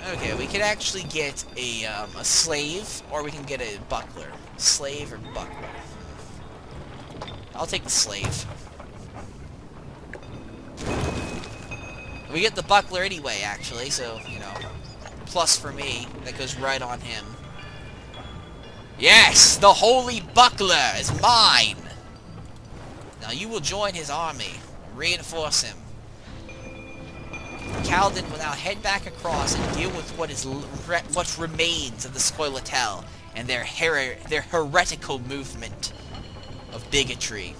Okay, we could actually get a slave, or we can get a buckler. Slave or buckler. I'll take the slave. We get the buckler anyway, actually, so, you know, plus for me. That goes right on him. Yes! The holy buckler is mine! Now you will join his army. Reinforce him. Kaladin will now head back across and deal with what remains of the Scoia'tael and their heretical movement of bigotry.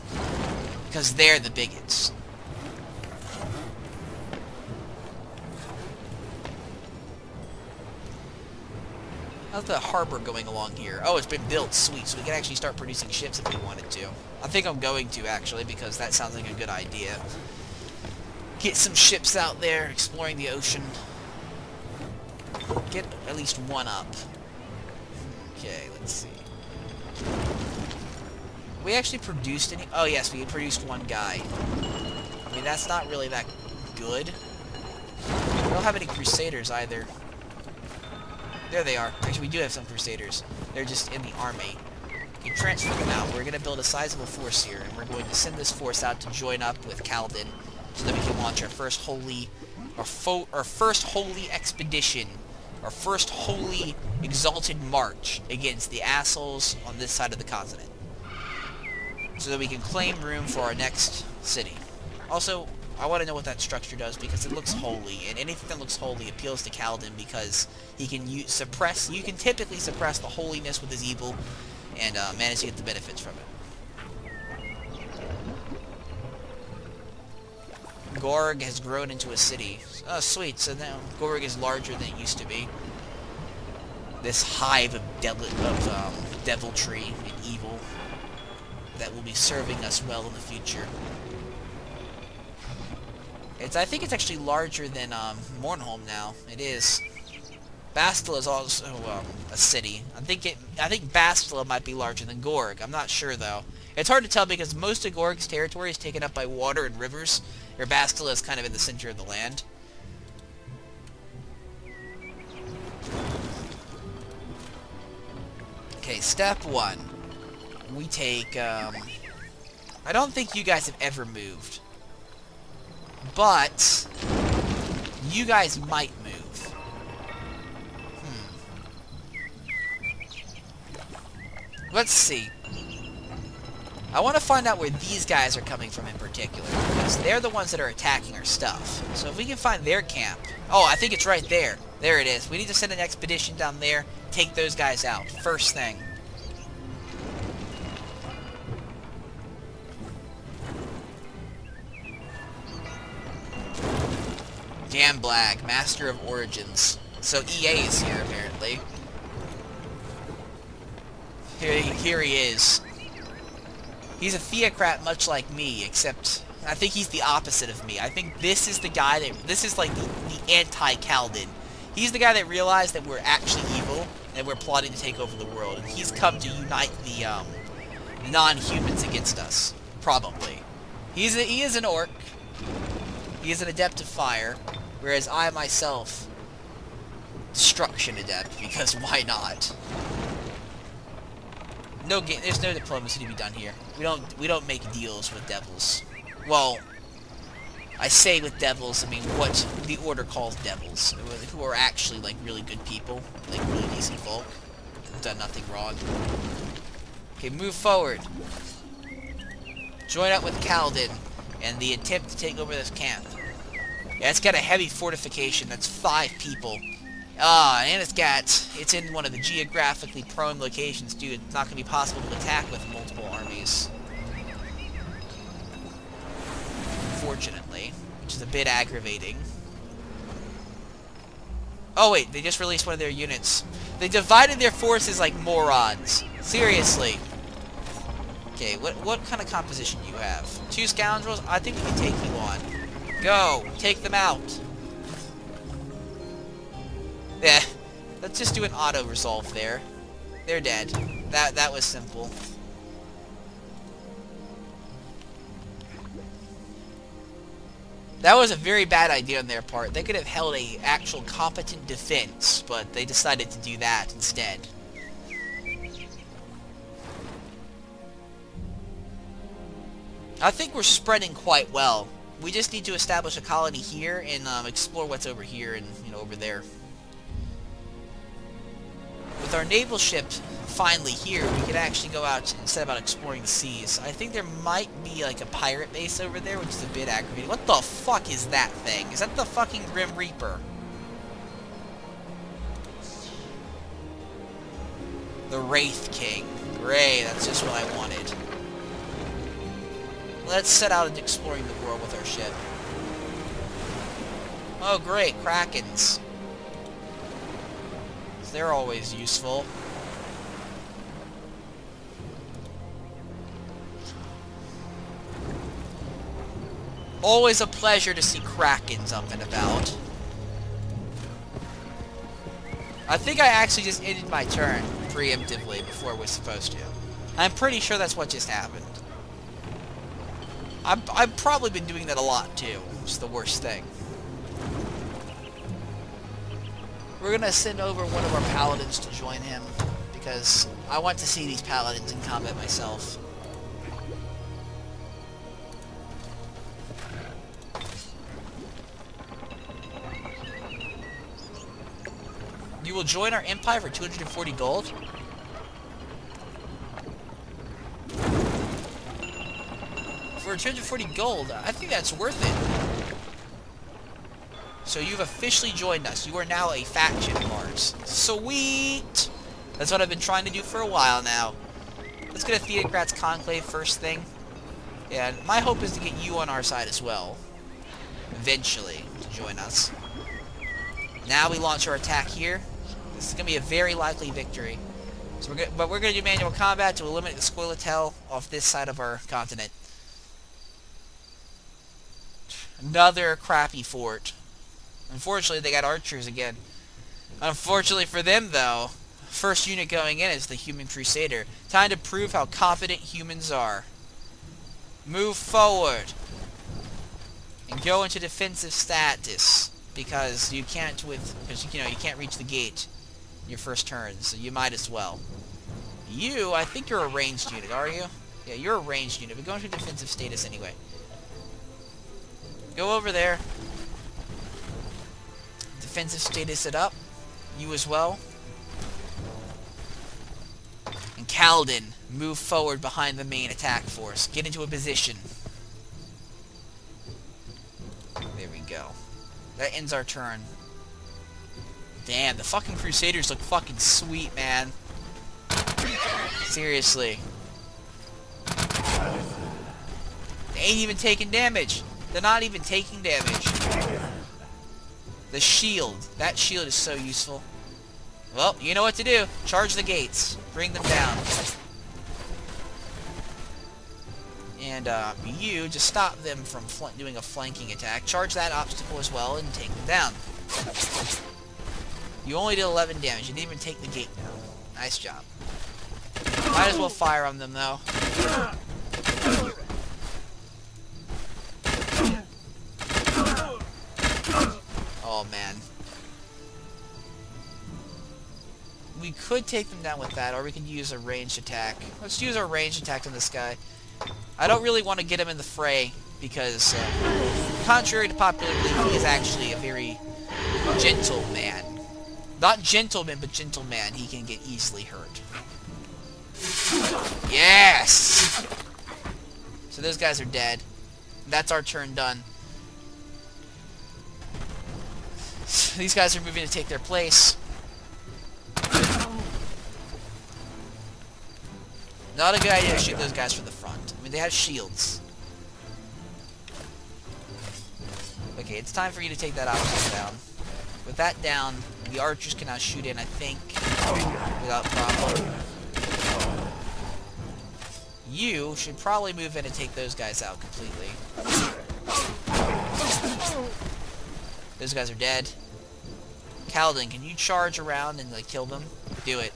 Because they're the bigots. How's the harbor going along here? Oh, it's been built. Sweet. So we can actually start producing ships if we wanted to. I think I'm going to, actually, because that sounds like a good idea. Get some ships out there, exploring the ocean. Get at least one up. Okay, let's see. We actually produced any... Oh, yes, we produced one guy. I mean, that's not really that good. We don't have any Crusaders, either. There they are. Actually, we do have some Crusaders. They're just in the army. We can transfer them out. We're going to build a sizable force here, and we're going to send this force out to join up with Kaladin, so that we can launch our first holy... Our first holy expedition. Our first holy exalted march against the assholes on this side of the continent. So that we can claim room for our next city. Also, I want to know what that structure does, because it looks holy, and anything that looks holy appeals to Kaladin, because he can suppress... You can typically suppress the holiness with his evil, and manage to get the benefits from it. Gorg has grown into a city. Oh, sweet. So now Gorg is larger than it used to be. This hive of deviltry and evil that will be serving us well in the future. I think it's actually larger than Mornholm now. It is. Bastilla is also a city. I think Bastilla might be larger than Gorg. I'm not sure though. It's hard to tell because most of Gorg's territory is taken up by water and rivers, where Bastilla is kind of in the center of the land. Okay, step one. We take, I don't think you guys have ever moved. But you guys might move. Let's see. I want to find out where these guys are coming from in particular, because they're the ones that are attacking our stuff. So if we can find their camp... Oh, I think it's right there. There it is. We need to send an expedition down there, take those guys out. First thing. Damn Black, Master of Origins. So EA is here, apparently. Here he is. He's a theocrat much like me, except I think he's the opposite of me. I think this is the guy that... This is like the anti-Kaladin. He's the guy that realized that we're actually evil, and we're plotting to take over the world. And he's come to unite the non-humans against us. Probably. He is an orc. He is an adept of fire. Whereas I myself... Destruction adept, because why not? There's no diplomacy to be done here. We don't make deals with devils. Well, I say with devils, I mean what the Order calls devils, who are actually like really good people, like really decent folk, who've done nothing wrong. Okay, move forward. Join up with Kaladin and the attempt to take over this camp. Yeah, it's got a heavy fortification. That's 5 people. And it's in one of the geographically prone locations, dude. It's not going to be possible to attack with multiple armies. Unfortunately. Which is a bit aggravating. Oh wait, they just released one of their units. They divided their forces like morons. Seriously. Okay, what kind of composition do you have? 2 scoundrels? I think we can take you on. Go! Take them out! Yeah, let's just do an auto-resolve there. They're dead. That was simple. That was a very bad idea on their part. They could have held a actual competent defense, but they decided to do that instead. I think we're spreading quite well. We just need to establish a colony here and explore what's over here and, you know, over there. With our naval ship finally here, we could actually go out and set about exploring the seas. I think there might be like a pirate base over there, which is a bit aggravating. What the fuck is that thing? Is that the fucking Grim Reaper? The Wraith King. Great, that's just what I wanted. Let's set out and exploring the world with our ship. Oh great, Krakens. They're always useful. Always a pleasure to see Krakens up and about. I think I actually just ended my turn preemptively before it was supposed to. I'm pretty sure that's what just happened. I've probably been doing that a lot too, which is the worst thing. We're gonna send over one of our paladins to join him, because I want to see these paladins in combat myself. You will join our empire for 240 gold? For 240 gold, I think that's worth it. So you've officially joined us. You are now a faction of ours. Sweet! That's what I've been trying to do for a while now. Let's get a Theocrats Conclave first thing. And my hope is to get you on our side as well. Eventually, to join us. Now we launch our attack here. This is going to be a very likely victory. So we're going to do manual combat to eliminate the Squirtle off this side of our continent. Another crappy fort. Unfortunately, they got archers again. Unfortunately for them, though, first unit going in is the Human Crusader. Time to prove how competent humans are. Move forward. And go into defensive status. Because you can't you can't reach the gate in your first turn, so you might as well. You, I think you're a ranged unit, are you? Yeah, you're a ranged unit, but go into defensive status anyway. Go over there. Defensive status it up. You as well. And Kaladin, move forward behind the main attack force. Get into a position. There we go. That ends our turn. Damn, the fucking Crusaders look fucking sweet, man. Seriously. They ain't even taking damage. They're not even taking damage. The shield. That shield is so useful. Well, you know what to do. Charge the gates. Bring them down. And you just stop them from doing a flanking attack. Charge that obstacle as well and take them down. You only did 11 damage. You didn't even take the gate down. Nice job. Might as well fire on them, though. Oh, man. We could take them down with that, or we could use a ranged attack. Let's use our ranged attack on this guy. I don't really want to get him in the fray, because, contrary to popular belief, he is actually a very gentle man. Not gentleman, but gentle man. He can get easily hurt. Yes! So those guys are dead. That's our turn done. These guys are moving to take their place. Not a good idea to shoot those guys from the front. I mean, they have shields. Okay, it's time for you to take that obstacle down. With that down, the archers can now shoot in, I think, without problem. You should probably move in and take those guys out completely. Those guys are dead. Kaladin, can you charge around and, like, kill them? Do it.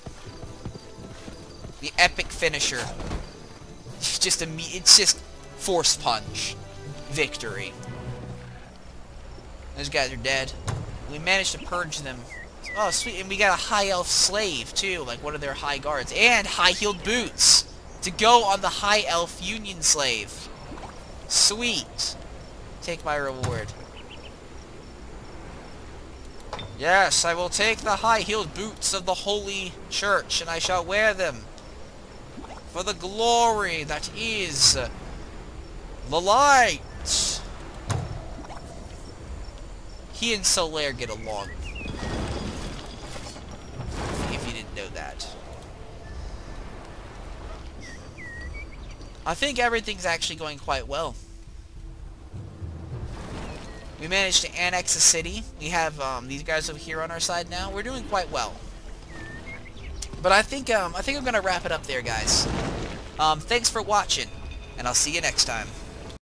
The epic finisher. It's just force punch. Victory. Those guys are dead. We managed to purge them. Oh, sweet. And we got a high elf slave, too. Like one of their high guards. And high-heeled boots to go on the high elf union slave. Sweet. Take my reward. Yes, I will take the high-heeled boots of the Holy Church, and I shall wear them for the glory that is the light. He and Solaire get along. If you didn't know that. I think everything's actually going quite well. We managed to annex a city. We have these guys over here on our side now. We're doing quite well. But I think I'm gonna wrap it up there, guys. Thanks for watching, and I'll see you next time.